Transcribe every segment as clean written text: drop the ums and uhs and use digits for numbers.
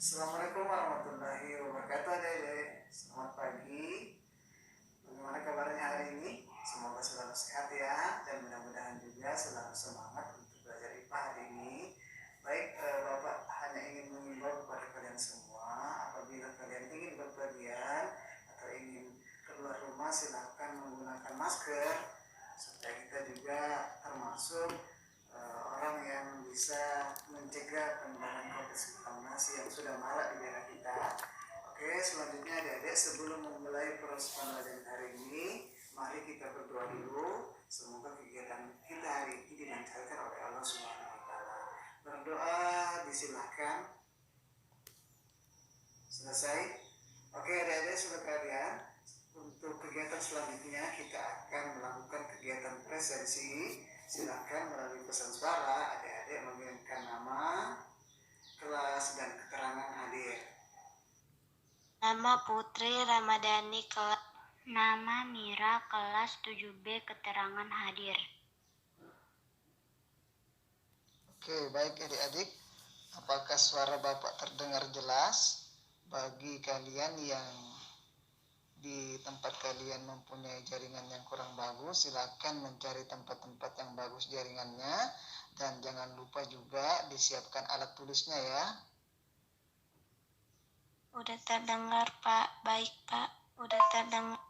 Assalamualaikum warahmatullahi wabarakatuh, Adik-adik. Selamat pagi. Bagaimana kabarnya hari ini? Semoga selalu sehat ya, dan mudah-mudahan juga selalu semangat untuk belajar IPA hari ini. Baik, Bapak hanya ingin mengimbau kepada kalian semua, apabila kalian ingin berpergian atau ingin keluar rumah, silakan menggunakan masker, supaya kita juga termasuk orang yang bisa mencegah penyebaran COVID-19 yang sudah marak di daerah kita. Oke, selanjutnya adik-adik, sebelum memulai proses pembelajaran hari ini, mari kita berdoa dulu. Semoga kegiatan kita hari ini dilancarkan oleh Allah Subhanahu wa Ta'ala. Berdoa disilahkan. Selesai. Oke, adik-adik, saudara kalian, untuk kegiatan selanjutnya kita akan melakukan kegiatan presensi. Silakan melalui pesan suara adik-adik mengirimkan nama, kelas, dan keterangan hadir. Nama Putri Ramadhani, nama Mira, kelas 7B, keterangan hadir. Oke, baik adik-adik. Apakah suara Bapak terdengar jelas? Bagi kalian yang di tempat kalian mempunyai jaringan yang kurang bagus, silakan mencari tempat-tempat yang bagus jaringannya, dan jangan lupa juga disiapkan alat tulisnya ya. Udah terdengar, Pak. Baik, Pak. Udah terdengar.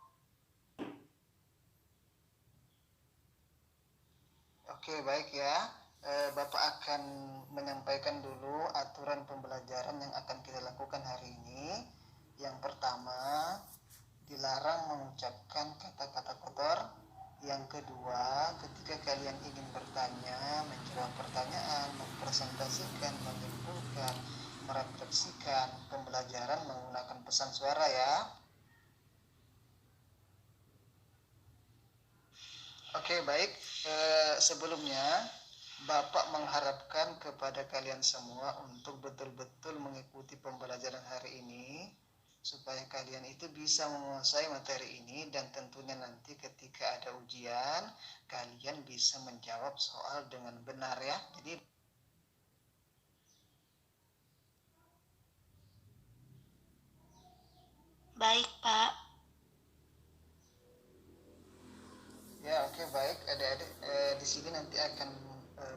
Oke, baik ya. Bapak akan menyampaikan dulu aturan pembelajaran yang akan kita lakukan hari ini. Yang pertama, dilarang mengucapkan kata-kata kotor. Yang kedua, ketika kalian ingin bertanya, menjawab pertanyaan, mempresentasikan, menyimpulkan, merefleksikan pembelajaran menggunakan pesan suara ya. Oke, baik. Sebelumnya, Bapak mengharapkan kepada kalian semua untuk betul-betul mengikuti pembelajaran hari ini, supaya kalian itu bisa menguasai materi ini, dan tentunya nanti ketika ada ujian, kalian bisa menjawab soal dengan benar ya. Jadi Baik, Pak. ya, oke, baik adik-adik. Di sini nanti akan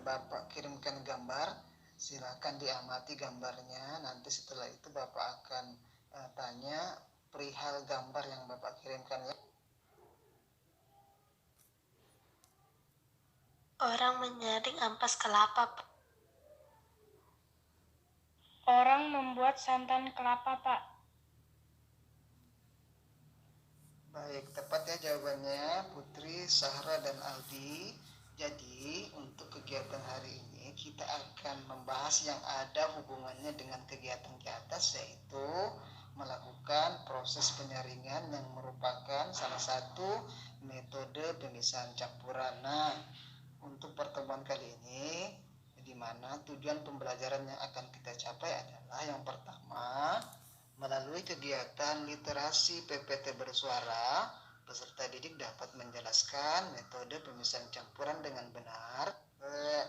Bapak kirimkan gambar. Silakan diamati gambarnya. Nanti setelah itu Bapak akan tanya perihal gambar yang Bapak kirimkan ya. Orang menyaring ampas kelapa, Pak. Orang membuat santan kelapa, Pak. Baik, tepat ya jawabannya Putri, Sahra, dan Aldi. Jadi untuk kegiatan hari ini kita akan membahas yang ada hubungannya dengan kegiatan di atas, yaitu melakukan proses penyaringan yang merupakan salah satu metode pemisahan campuran. Nah, untuk pertemuan kali ini, di mana tujuan pembelajaran yang akan kita capai adalah yang pertama, melalui kegiatan literasi PPT bersuara, peserta didik dapat menjelaskan metode pemisahan campuran dengan benar.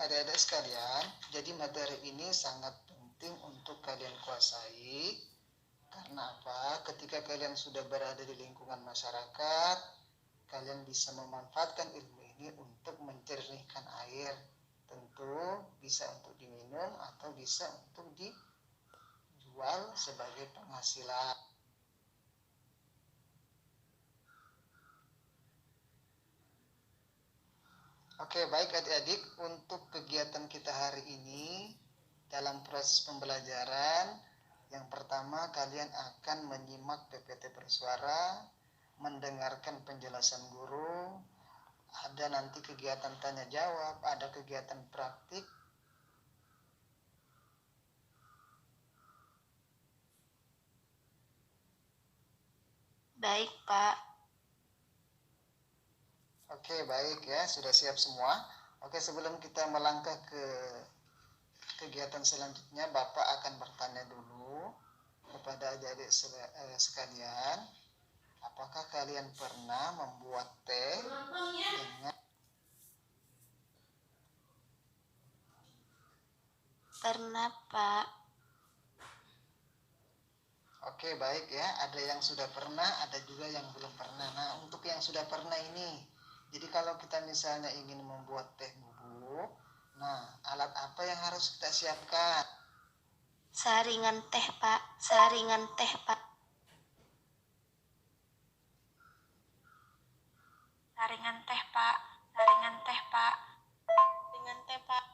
Adik-adik sekalian, jadi materi ini sangat penting untuk kalian kuasai. Karena apa? Ketika kalian sudah berada di lingkungan masyarakat, kalian bisa memanfaatkan ilmu ini untuk mencernihkan air. Tentu bisa untuk diminum atau bisa untuk dijual sebagai penghasilan. Oke, baik adik-adik, untuk kegiatan kita hari ini dalam proses pembelajaran, yang pertama kalian akan menyimak PPT bersuara, mendengarkan penjelasan guru, ada nanti kegiatan tanya jawab, ada kegiatan praktik. Baik, Pak. Oke, baik ya, sudah siap semua. Oke, sebelum kita melangkah ke kegiatan selanjutnya, Bapak akan bertanya dulu kepada adik-adik sekalian, apakah kalian pernah membuat teh dengan Pernah, Pak. Oke, baik ya. Ada yang sudah pernah, ada juga yang belum pernah. Nah, untuk yang sudah pernah ini, jadi kalau kita misalnya ingin membuat teh bubuk, nah alat apa yang harus kita siapkan? Saringan teh, Pak. Saringan teh, Pak. Saringan teh, Pak. Saringan teh, Pak. Saringan teh, Pak.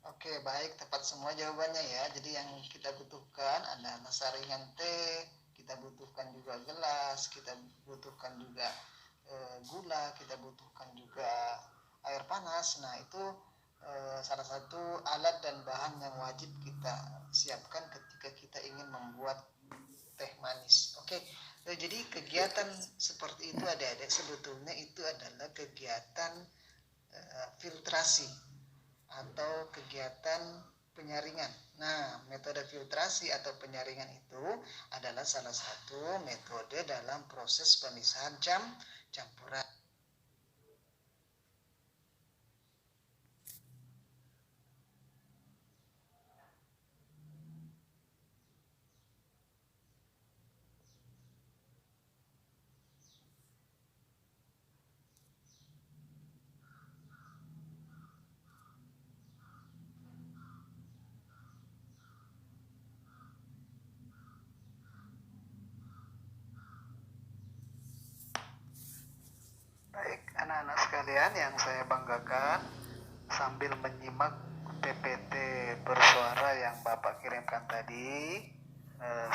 Oke, baik, tepat semua jawabannya ya. Jadi yang kita butuhkan adalah saringan teh, kita butuhkan juga gelas, kita butuhkan juga gula, kita butuhkan juga air panas. Nah, itu salah satu alat dan bahan yang wajib kita siapkan ketika kita ingin membuat teh manis. Oke, jadi kegiatan seperti itu adik-adik sebetulnya itu adalah kegiatan filtrasi atau kegiatan penyaringan. Nah, metode filtrasi atau penyaringan itu adalah salah satu metode dalam proses pemisahan campuran. Baik, anak-anak sekalian yang saya banggakan, sambil menyimak PPT bersuara yang Bapak kirimkan tadi,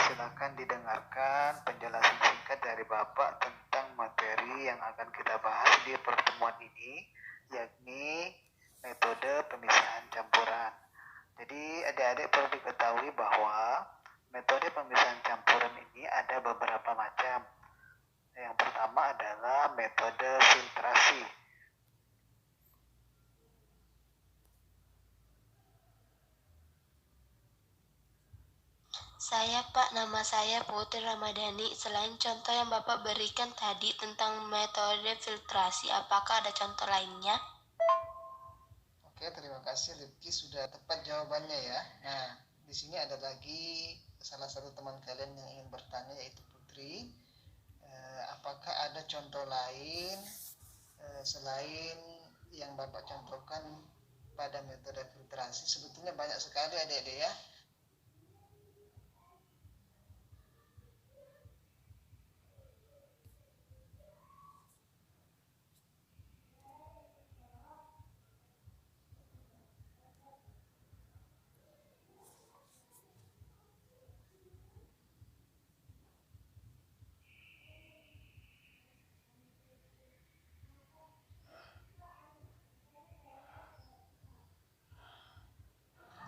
silakan didengarkan penjelasan singkat dari Bapak tentang materi yang akan kita bahas di pertemuan ini, yakni metode pemisahan campuran. Jadi adik-adik perlu diketahui bahwa metode pemisahan campuran ini ada beberapa macam. Yang pertama adalah metode filtrasi. Nama saya Putri Ramadhani. Selain contoh yang Bapak berikan tadi tentang metode filtrasi, apakah ada contoh lainnya? Oke, terima kasih Rifki, sudah tepat jawabannya ya. Nah, di sini ada lagi salah satu teman kalian yang ingin bertanya, yaitu Putri. Apakah ada contoh lain selain yang Bapak contohkan pada metode filtrasi? Sebetulnya banyak sekali adik-adik ya.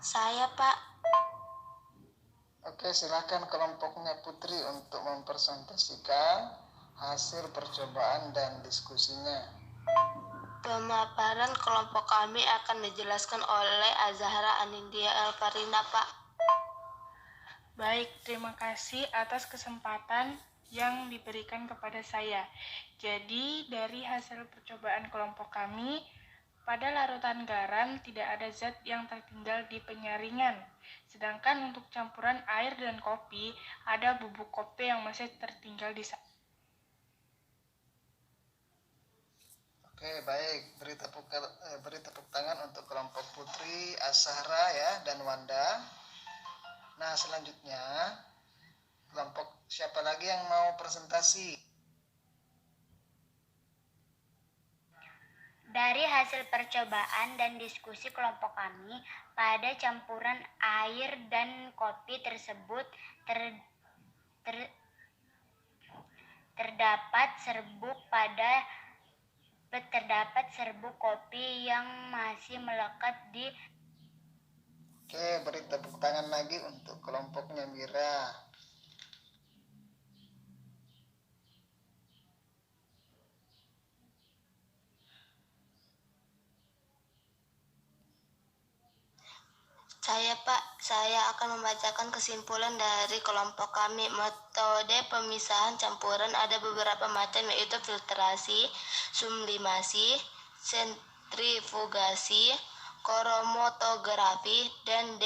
Saya, Pak. Oke, silakan kelompoknya Putri untuk mempresentasikan hasil percobaan dan diskusinya. Pemaparan kelompok kami akan dijelaskan oleh Azahra Anindya Elfarina, Pak. Baik, terima kasih atas kesempatan yang diberikan kepada saya. Jadi, dari hasil percobaan kelompok kami, pada larutan garam tidak ada zat yang tertinggal di penyaringan. Sedangkan untuk campuran air dan kopi, ada bubuk kopi yang masih tertinggal di sana. Oke, baik. Beri tepuk tangan untuk kelompok Putri, Azahra ya, dan Wanda. Nah, selanjutnya kelompok siapa lagi yang mau presentasi? Dari hasil percobaan dan diskusi kelompok kami, pada campuran air dan kopi tersebut terdapat serbuk kopi yang masih melekat di. Oke, beri tepuk tangan lagi untuk kelompoknya Mira. Saya akan membacakan kesimpulan dari kelompok kami. Metode pemisahan campuran ada beberapa macam, yaitu filtrasi, sublimasi, sentrifugasi, kromatografi, dan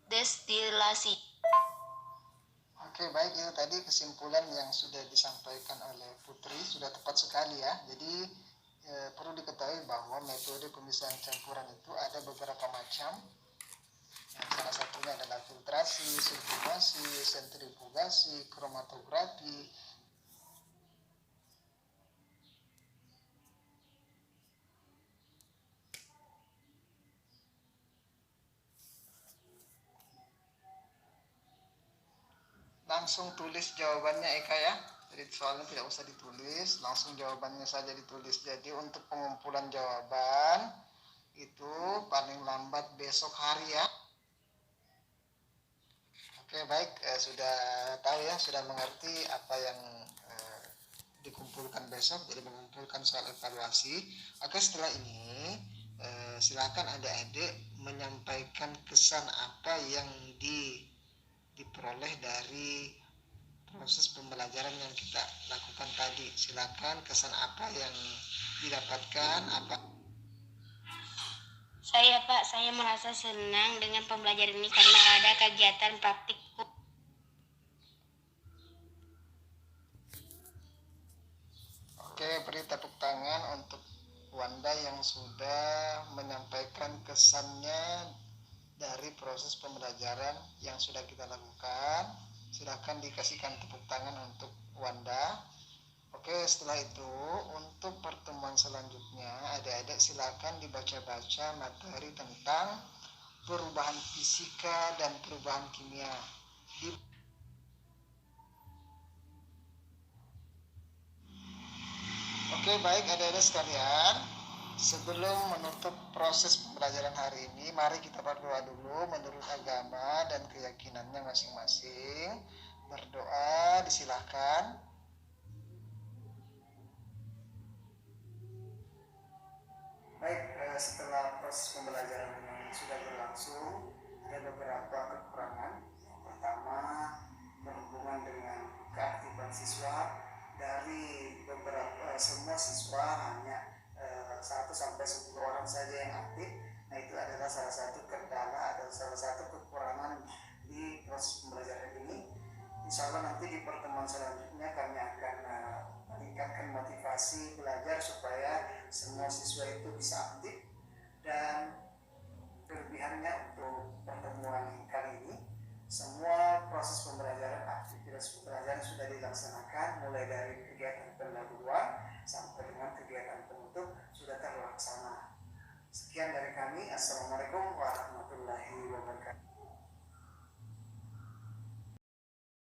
destilasi. Oke, baik, itu tadi kesimpulan yang sudah disampaikan oleh Putri sudah tepat sekali ya. Jadi perlu diketahui bahwa metode pemisahan campuran itu ada beberapa macam. Salah satunya adalah filtrasi, sublimasi, sentrifugasi, kromatografi. Langsung tulis jawabannya Eka ya. Jadi soalnya tidak usah ditulis, langsung jawabannya saja ditulis. Jadi untuk pengumpulan jawaban itu paling lambat besok hari ya. Oke, baik, sudah tahu ya, sudah mengerti apa yang dikumpulkan besok, jadi mengumpulkan soal evaluasi. Oke, setelah ini silakan adik-adik menyampaikan kesan apa yang diperoleh dari proses pembelajaran yang kita lakukan tadi. Silakan kesan apa yang didapatkan, apa. Saya merasa senang dengan pembelajaran ini karena ada kegiatan praktik. Oke, beri tepuk tangan untuk Wanda yang sudah menyampaikan kesannya dari proses pembelajaran yang sudah kita lakukan. Silakan dikasihkan tepuk tangan untuk Wanda. Oke, setelah itu untuk pertemuan selanjutnya adik-adik silakan dibaca-baca materi tentang perubahan fisika dan perubahan kimia. Oke, baik adik-adik sekalian, sebelum menutup proses pembelajaran hari ini, mari kita berdoa dulu menurut agama dan keyakinannya masing-masing. Berdoa disilahkan. Baik, setelah proses pembelajaran ini sudah berlangsung, ada beberapa kekurangan. Yang pertama, berhubungan dengan keaktifan siswa. Dari semua siswa hanya 1 sampai 10 orang saja yang aktif. Nah, itu adalah salah satu kendala atau salah satu kekurangan di proses pembelajaran ini. Insya Allah nanti di pertemuan selanjutnya kami akan meningkatkan motivasi belajar supaya semua siswa itu bisa aktif. Dan kelebihannya untuk pertemuan kali ini, semua proses pembelajaran, aktivitas pembelajaran sudah dilaksanakan, mulai dari kegiatan pendahuluan sampai dengan kegiatan penutup sudah terlaksana. Sekian dari kami. Assalamualaikum warahmatullahi wabarakatuh.